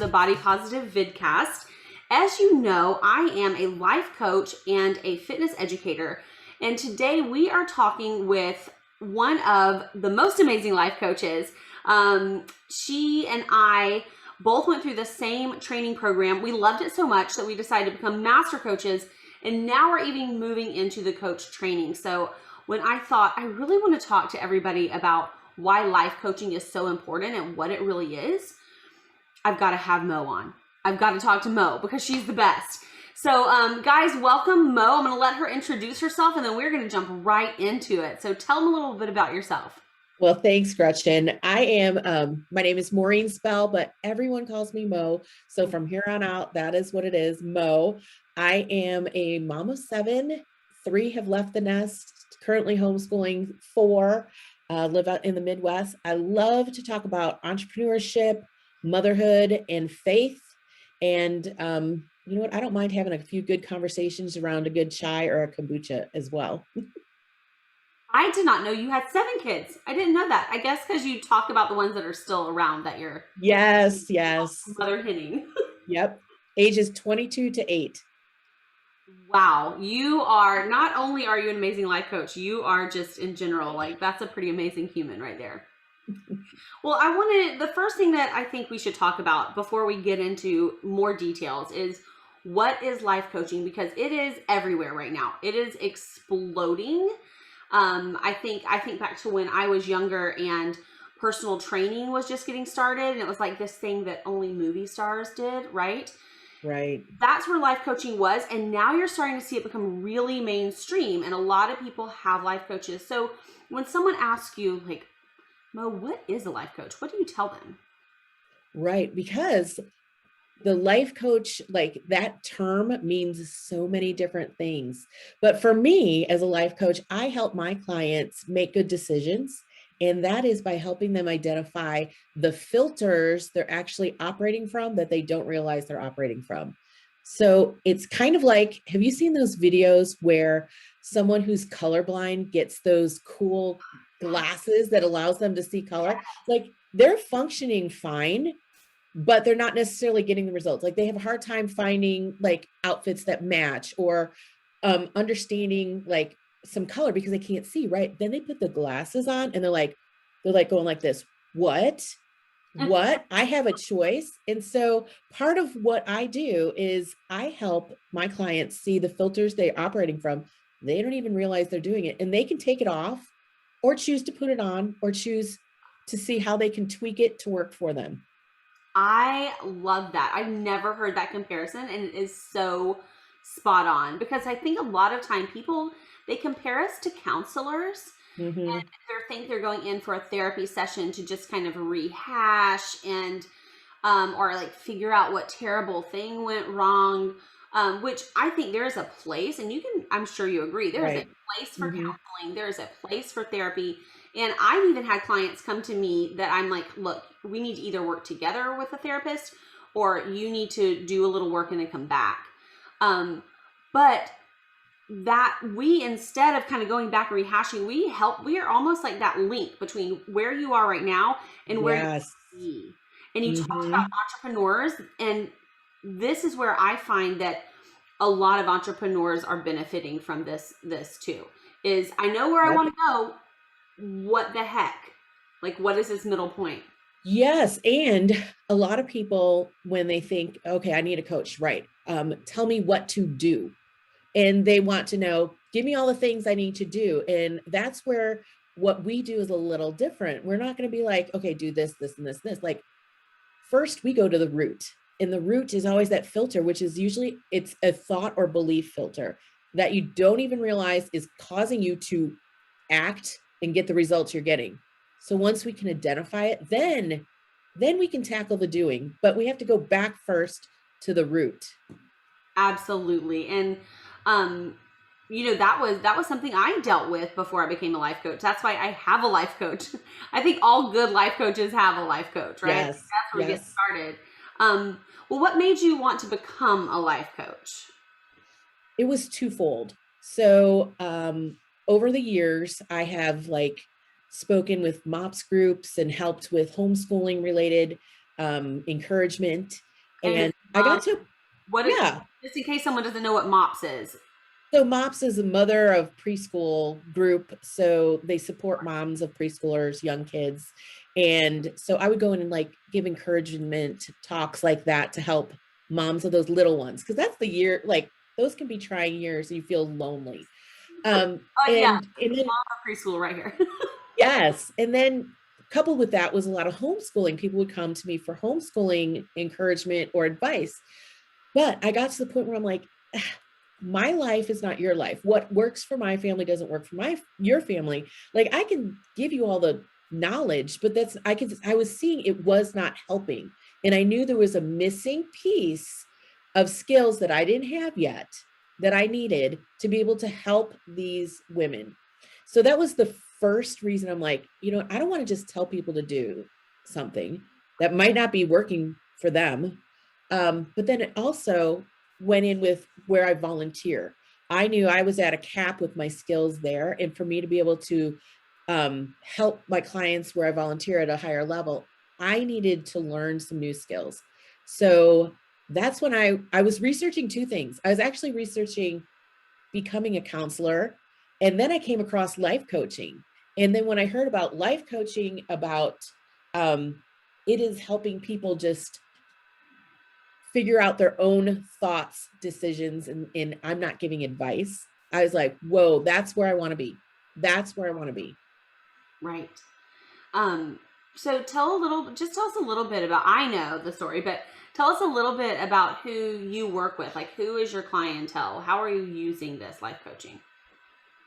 the Body Positive Vidcast. As you know, I am a life coach and a fitness educator, and today we are talking with one of the most amazing life coaches. She and I both went through the same training program. We loved it so much that we decided to become master coaches, and now we're even moving into the coach training. So when I thought I really want to talk to everybody about why life coaching is so important and what it really is, I've got to have Mo on. I've got to talk to Mo because she's the best. So guys, welcome Mo. I'm going to let her introduce herself and then we're going to jump right into it. So tell them a little bit about yourself. Well, thanks, Gretchen. My name is Maureen Spell, but everyone calls me Mo. So from here on out, that is what it is, Mo. I am a mom of 7. 3 have left the nest, currently homeschooling 4, live out in the Midwest. I love to talk about entrepreneurship, motherhood, and faith. And you know what? I don't mind having a few good conversations around a good chai or a kombucha as well. I did not know you had 7 kids. I didn't know that. I guess because you talk about the ones that are still around that you're Yes. mother hitting. Yep. Ages 22 to 8. Wow. You are, not only are you an amazing life coach, you are just in general, like that's a pretty amazing human right there. Well, the first thing that I think we should talk about before we get into more details is what is life coaching, because it is everywhere right now. It is exploding. I think back to when I was younger and personal training was just getting started, and it was like this thing that only movie stars did, right? Right. That's where life coaching was. And now you're starting to see it become really mainstream. And a lot of people have life coaches. So when someone asks you, like, Mo, what is a life coach? What do you tell them? Right. Because the life coach, like that term means so many different things. But for me as a life coach, I help my clients make good decisions. And that is by helping them identify the filters they're actually operating from that they don't realize they're operating from. So it's kind of like, have you seen those videos where someone who's colorblind gets those cool glasses that allows them to see color? Like they're functioning fine, but they're not necessarily getting the results. Like they have a hard time finding like outfits that match or understanding like some color because they can't see, right? Then they put the glasses on and they're like going like this. What? I have a choice. And so part of what I do is I help my clients see the filters they're operating from. They don't even realize they're doing it, and they can take it off or choose to put it on or choose to see how they can tweak it to work for them. I love that. I've never heard that comparison, and it is so spot on, because I think a lot of time people, they compare us to counselors. Mm-hmm. And they think they're going in for a therapy session to just kind of rehash and or like figure out what terrible thing went wrong, which I think there is a place, and I'm sure you agree, there is a place for counseling, there is a place for therapy. And I've even had clients come to me that I'm like, look, we need to either work together with a therapist or you need to do a little work and then come back. But that we, instead of kind of going back and rehashing, we are almost like that link between where you are right now and where you want to be. And you talked about entrepreneurs, and this is where I find that a lot of entrepreneurs are benefiting from this too, is I know where I want to go. What the heck? Like, what is this middle point? Yes. And a lot of people, when they think, okay, I need a coach, right? Tell me what to do. And they want to know, give me all the things I need to do. And that's where what we do is a little different. We're not going to be like, okay, do this, this, and this, this. Like first we go to the root, and the root is always that filter, which is usually it's a thought or belief filter that you don't even realize is causing you to act and get the results you're getting. So once we can identify it, then we can tackle the doing, but we have to go back first to the root. Absolutely. And that was something I dealt with before I became a life coach. That's why I have a life coach. I think all good life coaches have a life coach, right? Yes. That's where we get started. Well, what made you want to become a life coach? It was twofold. So over the years, I have spoken with MOPS groups and helped with homeschooling related encouragement. And And is I got to, what is, yeah. just in case someone doesn't know what MOPS is. So MOPS is a mother of preschool group. So they support moms of preschoolers, young kids. And so I would go in and like give encouragement talks like that to help moms of those little ones. Cause that's the year, like those can be trying years. You feel lonely. Oh yeah, And then, mom of preschool right here. yes. And then coupled with that was a lot of homeschooling. People would come to me for homeschooling encouragement or advice. But I got to the point where I'm like, my life is not your life. What works for my family doesn't work for your family. Like I can give you all the knowledge, but I was seeing it was not helping. And I knew there was a missing piece of skills that I didn't have yet that I needed to be able to help these women. So that was the first reason I'm like, I don't want to just tell people to do something that might not be working for them. But then it also went in with where I volunteer. I knew I was at a cap with my skills there. And for me to be able to help my clients where I volunteer at a higher level, I needed to learn some new skills. So that's when I was researching two things. I was actually researching becoming a counselor. And then I came across life coaching. And then when I heard about life coaching, about it is helping people just figure out their own thoughts, decisions, and I'm not giving advice. I was like, whoa, that's where I want to be. That's where I want to be. Right. Um, so tell us a little bit about, I know the story, but tell us a little bit about who you work with. Like, who is your clientele? How are you using this life coaching?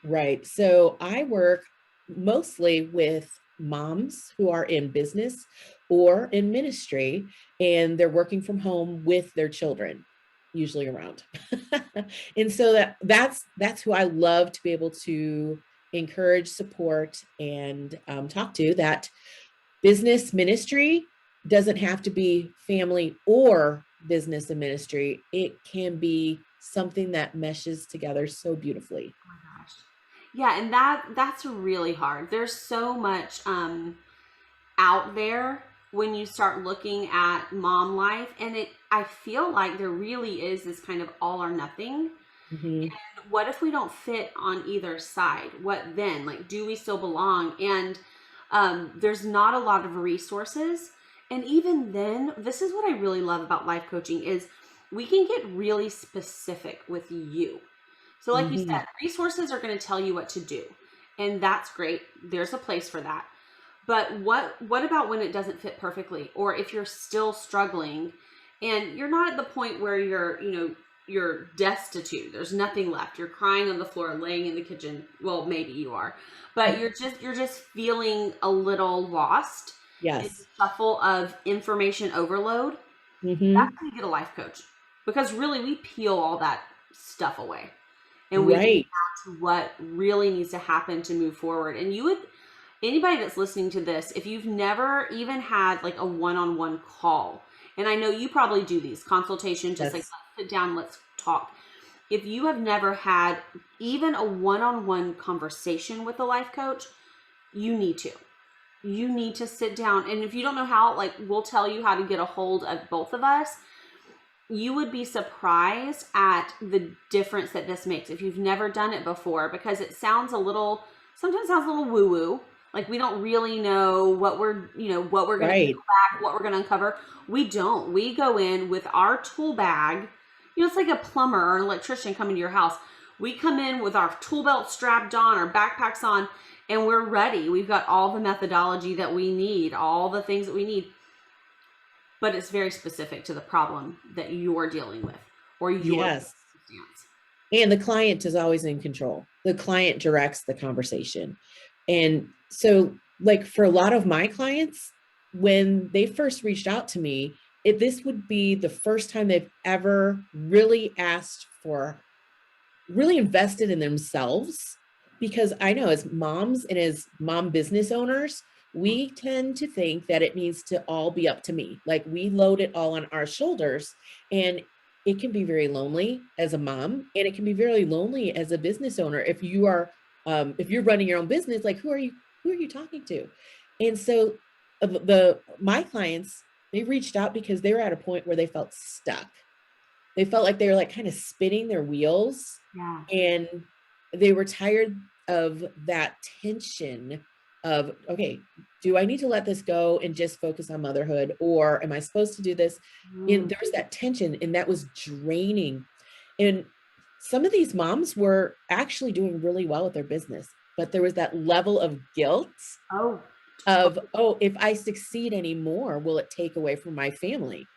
Right. So I work mostly with moms who are in business or in ministry, and they're working from home with their children, usually around. And so that's who I love to be able to encourage, support, and talk to. That business ministry doesn't have to be family or business and ministry. It can be something that meshes together so beautifully. Oh my gosh. Yeah, and that's really hard. There's so much out there when you start looking at mom life, and I feel like there really is this kind of all or nothing. Mm-hmm. What if we don't fit on either side? What then? Like, do we still belong? And there's not a lot of resources. And even then, this is what I really love about life coaching is we can get really specific with you. So like you Mm-hmm. said, resources are going to tell you what to do. And that's great. There's a place for that. But what about when it doesn't fit perfectly, or if you're still struggling and you're not at the point where you're destitute. There's nothing left. You're crying on the floor, laying in the kitchen. Well, maybe you are, but you're just feeling a little lost in the Yes. shuffle of information overload. That's Mm-hmm. when you get a life coach, because really we peel all that stuff away and we get Right. down to what really needs to happen to move forward. And anybody that's listening to this, if you've never even had like a one-on-one call, and I know you probably do these consultation, just like Yes. let's sit down, let's talk. If you have never had even a one-on-one conversation with a life coach, you need to. You need to sit down. And if you don't know how, like we'll tell you how to get a hold of both of us. You would be surprised at the difference that this makes if you've never done it before, because it sometimes sounds a little woo-woo. Like we don't really know what we're going to peel Right. back, what we're going to uncover. We don't. We go in with our tool bag. It's like a plumber or an electrician coming to your house. We come in with our tool belt strapped on, our backpacks on, and we're ready. We've got all the methodology that we need, all the things that we need. But it's very specific to the problem that you're dealing with or your Yes. circumstance. And the client is always in control. The client directs the conversation. And so, like for a lot of my clients, when they first reached out to me, this would be the first time they've ever really asked for, really invested in themselves. Because I know as moms and as mom business owners, we tend to think that it needs to all be up to me. Like we load it all on our shoulders. And it can be very lonely as a mom, and it can be very lonely as a business owner. If you're running your own business, like who are you talking to? And so my clients, They reached out because they were at a point where they felt stuck. They felt like they were like kind of spinning their wheels, Yeah. and they were tired of that tension of, okay, do I need to let this go and just focus on motherhood, or am I supposed to do this? And Mm. there was that tension, and that was draining. And some of these moms were actually doing really well with their business, but there was that level of guilt Oh, of, oh, if I succeed anymore, will it take away from my family?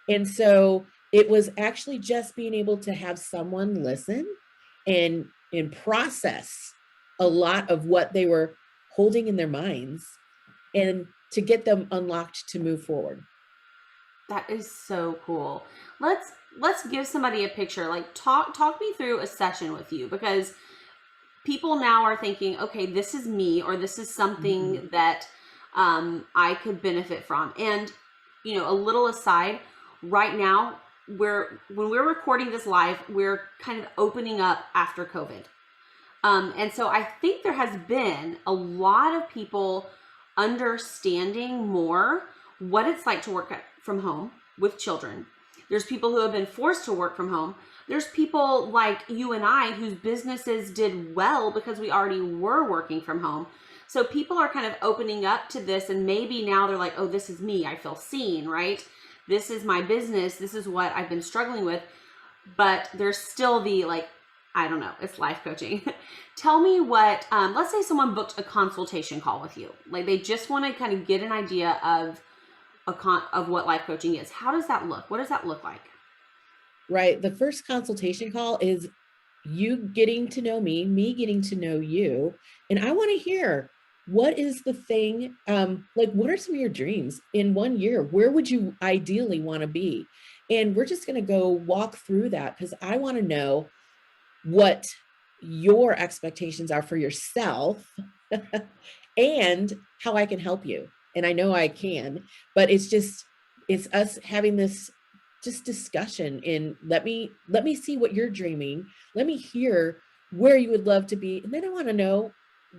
And so it was actually just being able to have someone listen and process a lot of what they were holding in their minds, and to get them unlocked to move forward. that is so cool. Let's give somebody a picture. Like talk me through a session with you, because people now are thinking, okay, this is me, or this is something Mhm. that I could benefit from. And a little aside, right now, when we're recording this live, we're kind of opening up after COVID. And so I think there has been a lot of people understanding more what it's like to work from home with children. There's people who have been forced to work from home. There's people like you and I whose businesses did well because we already were working from home. So people are kind of opening up to this, and maybe now they're like, oh, this is me. I feel seen, right? This is my business. This is what I've been struggling with. But there's still the like, I don't know, it's life coaching. Tell me what, let's say someone booked a consultation call with you. Like they just want to kind of get an idea of of what life coaching is. How does that look? What does that look like? Right. The first consultation call is you getting to know me getting to know you. And I want to hear, what is the thing, like, what are some of your dreams in 1 year? Where would you ideally want to be? And we're just going to go walk through that, because I want to know what your expectations are for yourself and how I can help you. And I know I can, but it's us having this just discussion, and let me see what you're dreaming. Let me hear where you would love to be. And then I want to know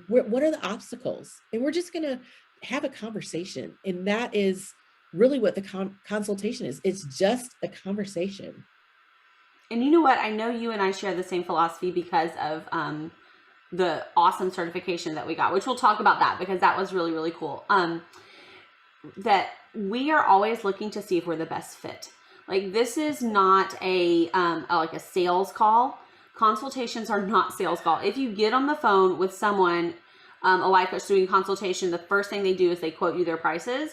what are the obstacles, and we're just going to have a conversation. And that is really what the consultation is. It's just a conversation. And you know what? I know you and I share the same philosophy because of the awesome certification that we got, which we'll talk about that because that was really, really cool. That we are always looking to see if we're the best fit. Like this is not like a sales call. Consultations are not sales call. If you get on the phone with someone, a life coach doing consultation, the first thing they do is they quote you their prices.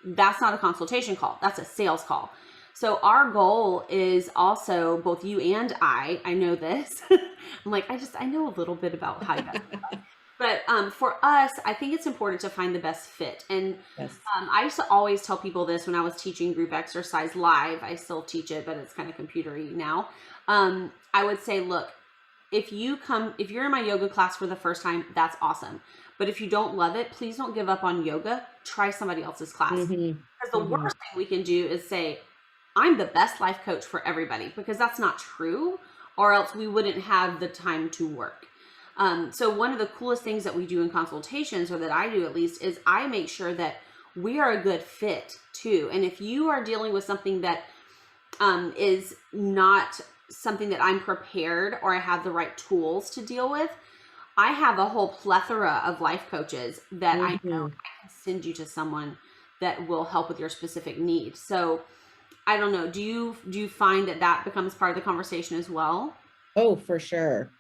That's not a consultation call. That's a sales call. So our goal is also, both you and I know this. I'm like, I know a little bit about how you guys do. But for us, I think it's important to find the best fit. And Yes. I used to always tell people this when I was teaching group exercise live. I still teach it, but it's kind of computery now. I would say, look, if you're in my yoga class for the first time, that's awesome. But if you don't love it, please don't give up on yoga. Try somebody else's class. Mm-hmm. Because the worst thing we can do is say, I'm the best life coach for everybody, because that's not true, or else we wouldn't have the time to work. So one of the coolest things that we do in consultations, or that I do at least, is I make sure that we are a good fit too. And if you are dealing with something that is not something that I'm prepared or I have the right tools to deal with, I have a whole plethora of life coaches that I know I can send you to someone that will help with your specific need. So I don't know. Do you find that becomes part of the conversation as well? Oh, for sure.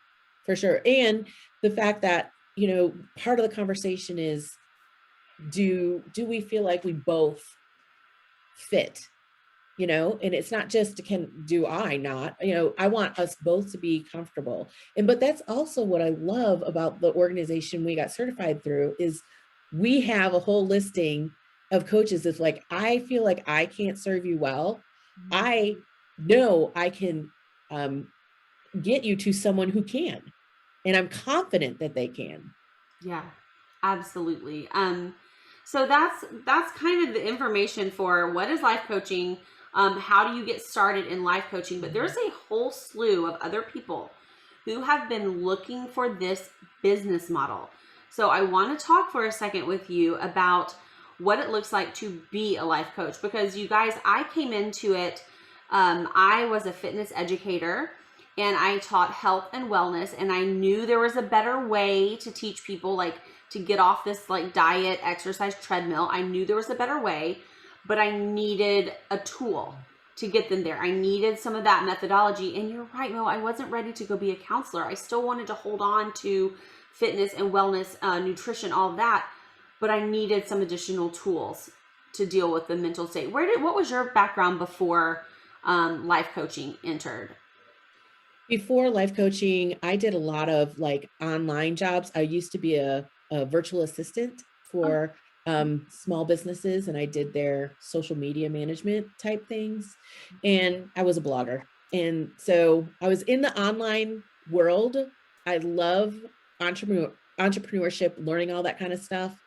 For sure. And the fact that, part of the conversation is, do we feel like we both fit? And it's not just do I not, I want us both to be comfortable. But that's also what I love about the organization we got certified through, is we have a whole listing of coaches that's like, I feel like I can't serve you well. I know I can get you to someone who can, and I'm confident that they can. Yeah, absolutely. So that's kind of the information for what is life coaching. How do you get started in life coaching? But there's a whole slew of other people who have been looking for this business model. So I want to talk for a second with you about what it looks like to be a life coach. Because you guys, I came into it, I was a fitness educator and I taught health and wellness, and I knew there was a better way to teach people, like to get off this like diet, exercise, treadmill. I knew there was a better way, but I needed a tool to get them there. I needed some of that methodology. And you're right, Mo, I wasn't ready to go be a counselor. I still wanted to hold on to fitness and wellness, nutrition, all of that, but I needed some additional tools to deal with the mental state. What was your background before life coaching entered? Before life coaching, I did a lot of like online jobs. I used to be a virtual assistant for small businesses, and I did their social media management type things. And I was a blogger. And so I was in the online world. I love entrepreneurship, learning all that kind of stuff.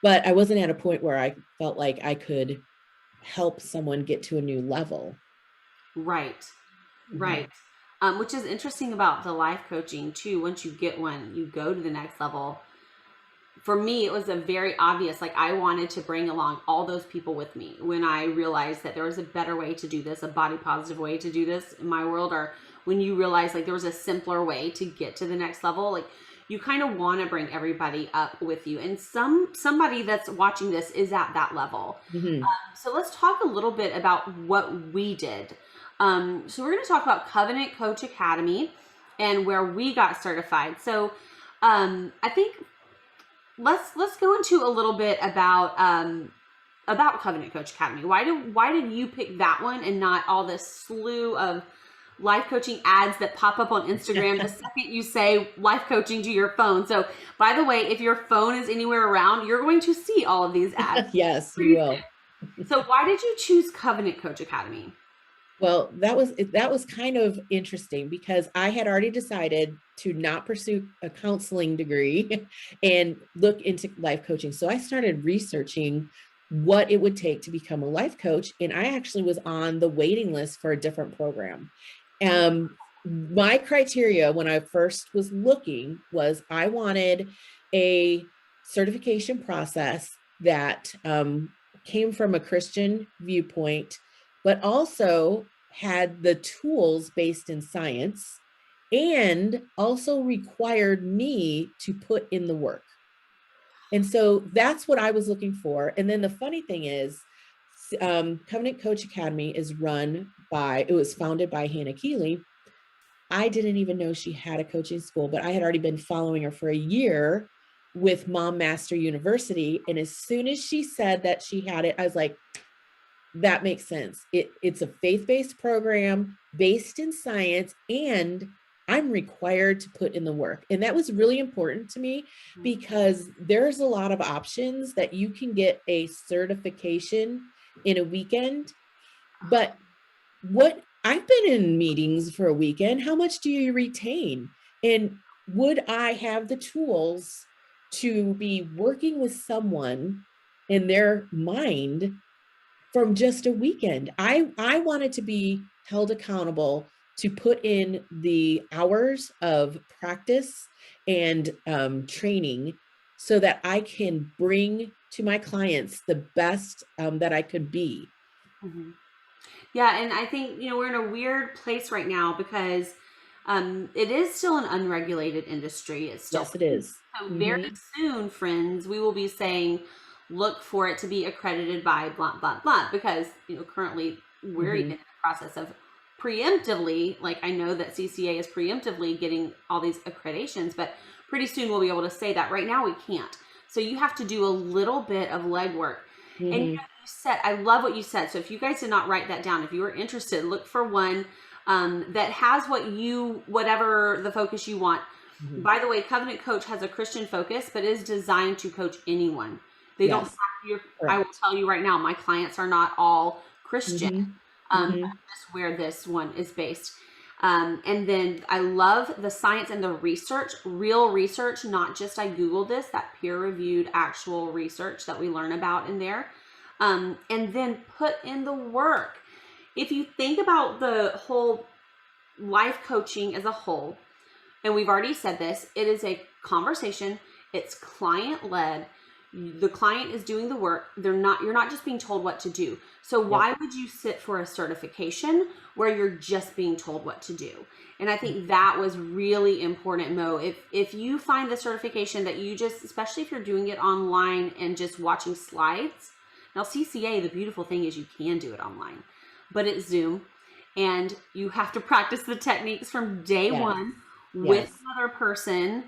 But I wasn't at a point where I felt like I could help someone get to a new level. Right. Right. Mm-hmm. Which is interesting about the life coaching too. Once you get one, you go to the next level. For me, it was a very obvious, like I wanted to bring along all those people with me when I realized that there was a better way to do this, a body positive way to do this in my world, or when you realize like there was a simpler way to get to the next level. Like you kind of want to bring everybody up with you, and somebody that's watching this is at that level. Mm-hmm. So let's talk a little bit about what we did. So we're going to talk about Covenant Coach Academy and where we got certified. So I think let's go into a little bit about Covenant Coach Academy. Why did you pick that one and not all this slew of life coaching ads that pop up on Instagram the second you say life coaching to your phone? So by the way, if your phone is anywhere around, you're going to see all of these ads. Yes, you will. So why did you choose Covenant Coach Academy? Well, that was kind of interesting because I had already decided to not pursue a counseling degree and look into life coaching. So I started researching what it would take to become a life coach. And I actually was on the waiting list for a different program. My criteria when I first was looking was I wanted a certification process that came from a Christian viewpoint, but also had the tools based in science and also required me to put in the work. And so that's what I was looking for. And then the funny thing is, Covenant Coach Academy it was founded by Hannah Keeley. I didn't even know she had a coaching school, but I had already been following her for a year with Mom Master University. And as soon as she said that she had it, I was like, that makes sense. It's a faith-based program based in science, and I'm required to put in the work. And that was really important to me because there's a lot of options that you can get a certification in a weekend. But I've been in meetings for a weekend. How much do you retain? And would I have the tools to be working with someone in their mind from just a weekend? I wanted to be held accountable to put in the hours of practice and training so that I can bring to my clients the best that I could be. Mm-hmm. Yeah, and I think, we're in a weird place right now because it is still an unregulated industry. Yes, it is. So very soon, friends, we will be saying, look for it to be accredited by blah, blah, blah, because, currently we're even in the process of preemptively, like I know that CCA is preemptively getting all these accreditations, but pretty soon we'll be able to say that. Right now we can't. So you have to do a little bit of legwork. And I love what you said. So if you guys did not write that down, if you are interested, look for one that has whatever the focus you want. By the way, Covenant Coach has a Christian focus, but is designed to coach anyone. They don't have I will tell you right now, my clients are not all Christian. That's just where this one is based. And then I love the science and the research, real research, not just I Googled this, that peer-reviewed actual research that we learn about in there. And then put in the work. If you think about the whole life coaching as a whole, and we've already said this, it is a conversation, it's client-led. The client is doing the work. You're not just being told what to do. So why would you sit for a certification where you're just being told what to do? And I think that was really important, Mo. If you find the certification that you just, especially if you're doing it online and just watching slides. Now CCA, the beautiful thing is you can do it online, but it's Zoom and you have to practice the techniques from day one with another person.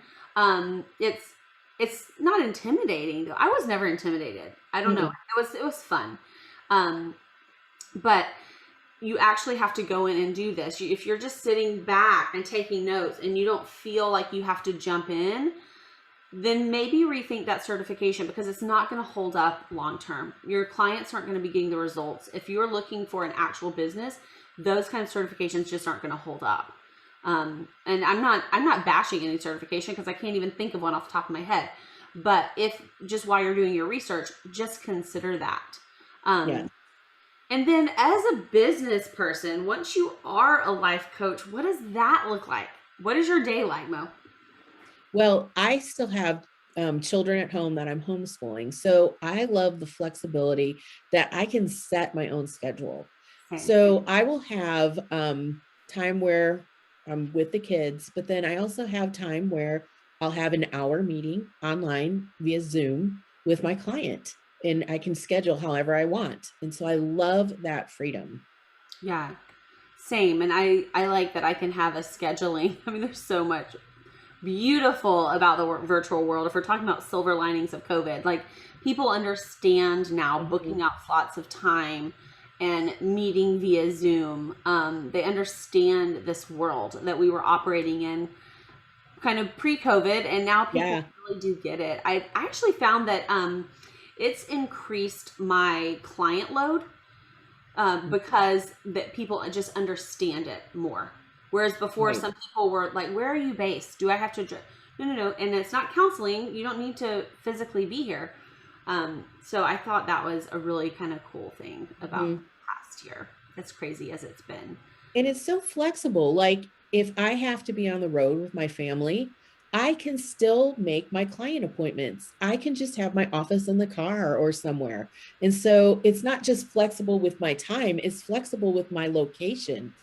It's not intimidating though. I was never intimidated. I don't know. It was fun. But you actually have to go in and do this. If you're just sitting back and taking notes and you don't feel like you have to jump in, then maybe rethink that certification, because it's not going to hold up long term. Your clients aren't going to be getting the results. If you're looking for an actual business, those kind of certifications just aren't going to hold up. And I'm not bashing any certification because I can't even think of one off the top of my head. But if just while you're doing your research, just consider that. And then as a business person, once you are a life coach, what does that look like? What is your day like, Mo? Well, I still have children at home that I'm homeschooling. So I love the flexibility that I can set my own schedule. So I will have time where I'm with the kids, but then I also have time where I'll have an hour meeting online via Zoom with my client, and I can schedule however I want. And so I love that freedom. Yeah, same. And I like that I can have a scheduling. I mean, there's so much beautiful about the virtual world. If we're talking about silver linings of COVID, like people understand now booking out slots of time and meeting via Zoom. They understand this world that we were operating in kind of pre-COVID, and now people really do get it. I actually found that it's increased my client load because that people just understand it more. Whereas before, some people were like, where are you based? Do I have to? No. And it's not counseling. You don't need to physically be here. So I thought that was a really kind of cool thing about the past year. As crazy as it's been. And it's so flexible. Like if I have to be on the road with my family, I can still make my client appointments. I can just have my office in the car or somewhere. And so it's not just flexible with my time, it's flexible with my location.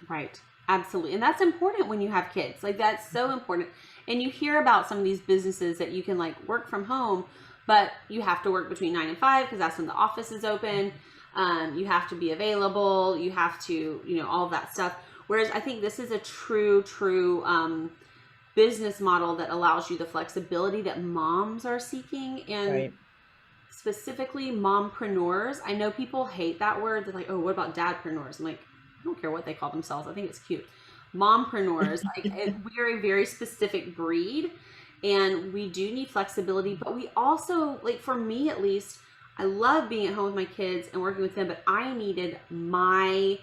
Right. Absolutely. And that's important when you have kids. Like that's so important. And you hear about some of these businesses that you can like work from home, but you have to work between 9 and 5 because that's when the office is open. You have to be available. You have to, all of that stuff. Whereas I think this is a true business model that allows you the flexibility that moms are seeking, and specifically mompreneurs. I know people hate that word. They're like, oh, what about dadpreneurs? I'm like, I don't care what they call themselves. I think it's cute. Mompreneurs, we are a very specific breed, and we do need flexibility, but we also, like for me at least, I love being at home with my kids and working with them, but I needed my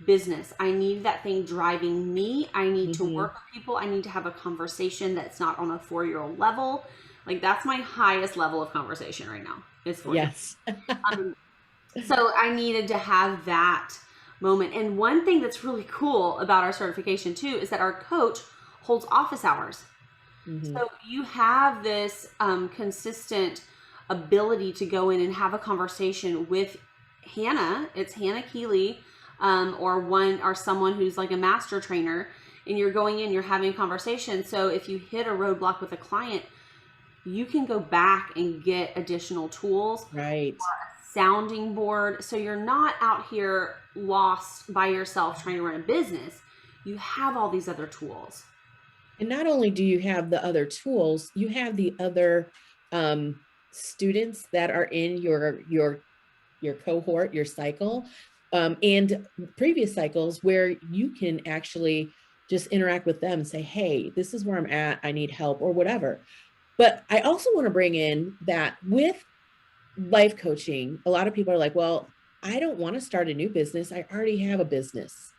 business. I need that thing driving me. I need to work with people. I need to have a conversation that's not on a 4-year-old level. Like that's my highest level of conversation right now. It's 4 years. So I needed to have that moment. And one thing that's really cool about our certification too is that our coach holds office hours. So you have this consistent ability to go in and have a conversation with Hannah. It's Hannah Keeley, or someone who's like a master trainer, and you're going in, you're having a conversation. So if you hit a roadblock with a client, you can go back and get additional tools, or a sounding board. So you're not out here lost by yourself trying to run a business. You have all these other tools. And not only do you have the other tools, you have the other students that are in your cohort, your cycle, and previous cycles where you can actually just interact with them and say, hey, this is where I'm at, I need help or whatever. But I also want to bring in that with life coaching, a lot of people are like, well, I don't want to start a new business. I already have a business.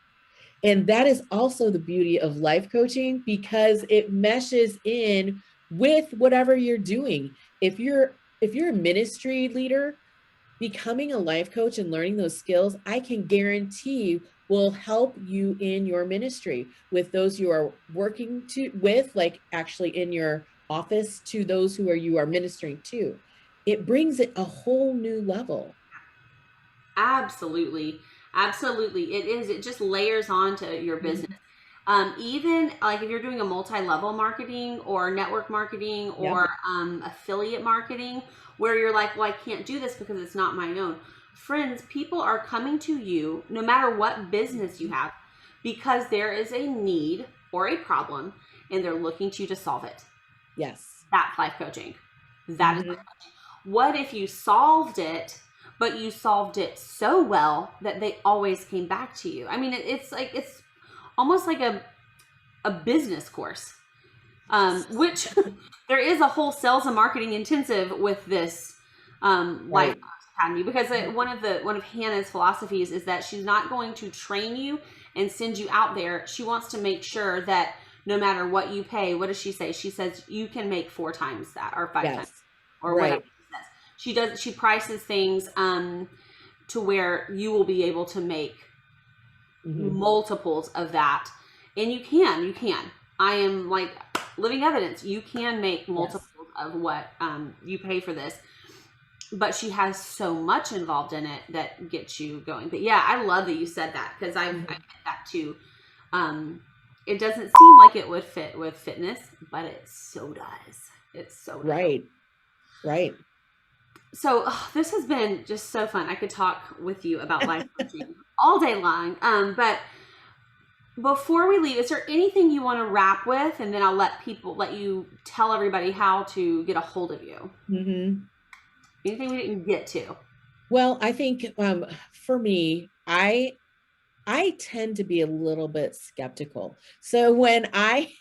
And that is also the beauty of life coaching, because it meshes in with whatever you're doing. If you're a ministry leader, becoming a life coach and learning those skills, I can guarantee will help you in your ministry with those you are working with, like actually in your office, to those who you are ministering to. it brings it a whole new level. Absolutely. Absolutely. It is. It just layers onto your business. Mhm. Even like if you're doing a multi-level marketing or network marketing Yep. or affiliate marketing, where you're like, well, I can't do this because it's not my own. Friends, people are coming to you no matter what business you have because there is a need or a problem and they're looking to you to solve it. Yes. That's life coaching. That is life Mhm. coaching. What if you solved it, but you solved it so well that they always came back to you? I mean, it's like, it's almost like a business course, which there is a whole sales and marketing intensive with this life Right. academy, because one of Hannah's philosophies is that she's not going to train you and send you out there. She wants to make sure that no matter what you pay, what does she say? She says you can make 4 times that or 5 times Yes. or whatever Right. she says. She prices things to where you will be able to make Mhm. multiples of that. And you can. I am like living evidence. You can make Yes. multiples of what you pay for this. But she has so much involved in it that gets you going. But yeah, I love that you said that because I Mhm. get that too. Um, it doesn't seem like it would fit with fitness, but it so does. It so does. Right. Right. So this has been just so fun. I could talk with you about life coaching all day long. But before we leave, is there anything you want to wrap with? And then I'll let you tell everybody how to get a hold of you. Mhm. Anything we didn't get to? Well, I think for me, I tend to be a little bit skeptical. So when I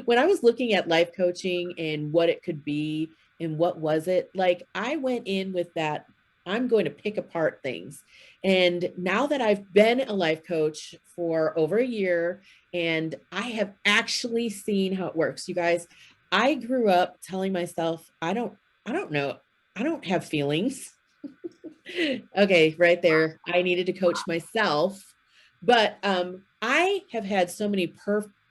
when I was looking at life coaching and what it could be and what was it, like I went in with that I'm going to pick apart things. And now that I've been a life coach for over a year and I have actually seen how it works. You guys, I grew up telling myself I don't know. I don't have feelings. Okay, right there. I needed to coach myself. But I have had so many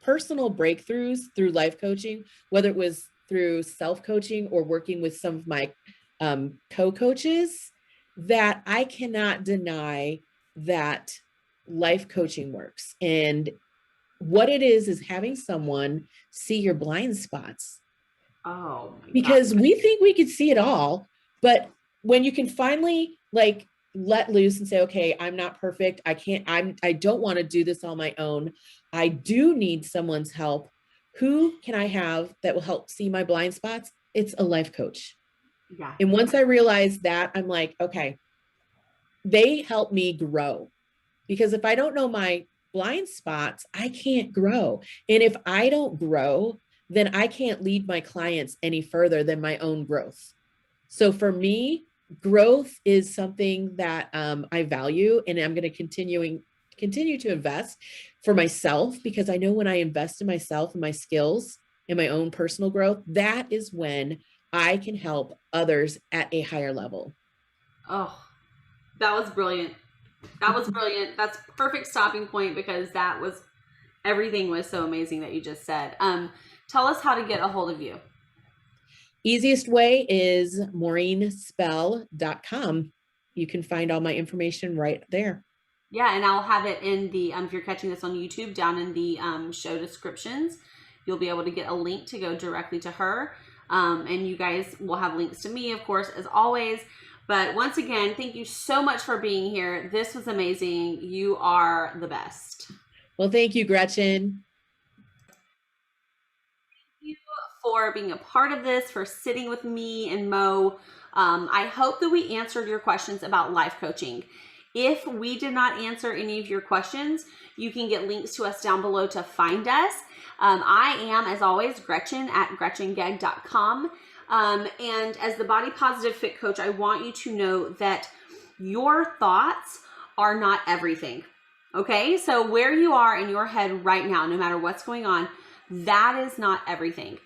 personal breakthroughs through life coaching, whether it was through self coaching or working with some of my co coaches, that I cannot deny that life coaching works. And what it is having someone see your blind spots, Oh my God. because we think we could see it all, but when you can finally like let loose and say, okay, I'm not perfect, I don't want to do this on my own, I do need someone's help. Who can I have that will help see my blind spots? It's a life coach. Yeah. And once I realized that, I'm like, okay, they help me grow, because if I don't know my blind spots, I can't grow. And if I don't grow, then I can't lead my clients any further than my own growth. So for me, growth is something that I value, and I'm going to continue to invest for myself, because I know when I invest in myself and my skills and my own personal growth, that is when I can help others at a higher level. Oh, that was brilliant. That was brilliant. That's perfect stopping point because everything was so amazing that you just said. Tell us how to get a hold of you. Easiest way is maureenspell.com. You can find all my information right there. Yeah, and I'll have it in the if you're catching this on YouTube, down in the show descriptions, you'll be able to get a link to go directly to her. And you guys will have links to me, of course, as always. But once again, thank you so much for being here. This was amazing. You are the best. Well, thank you, Gretchen. You for being a part of this, for sitting with me and Mo. I hope that we answered your questions about life coaching. If we did not answer any of your questions, you can get links to us down below to find us. I am, as always, Gretchen at gretchengegg.com. And as the body positive fit coach, I want you to know that your thoughts are not everything. Okay, so where you are in your head right now, no matter what's going on, that is not everything.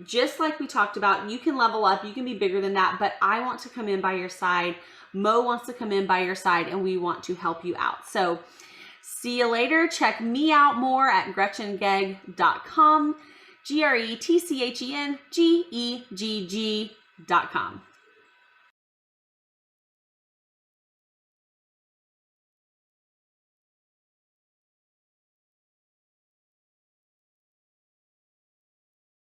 Just like we talked about, you can level up, you can be bigger than that, but I want to come in by your side. Mo wants to come in by your side, and we want to help you out. So see you later. Check me out more at gretchengegg.com, GretchenGegg.com.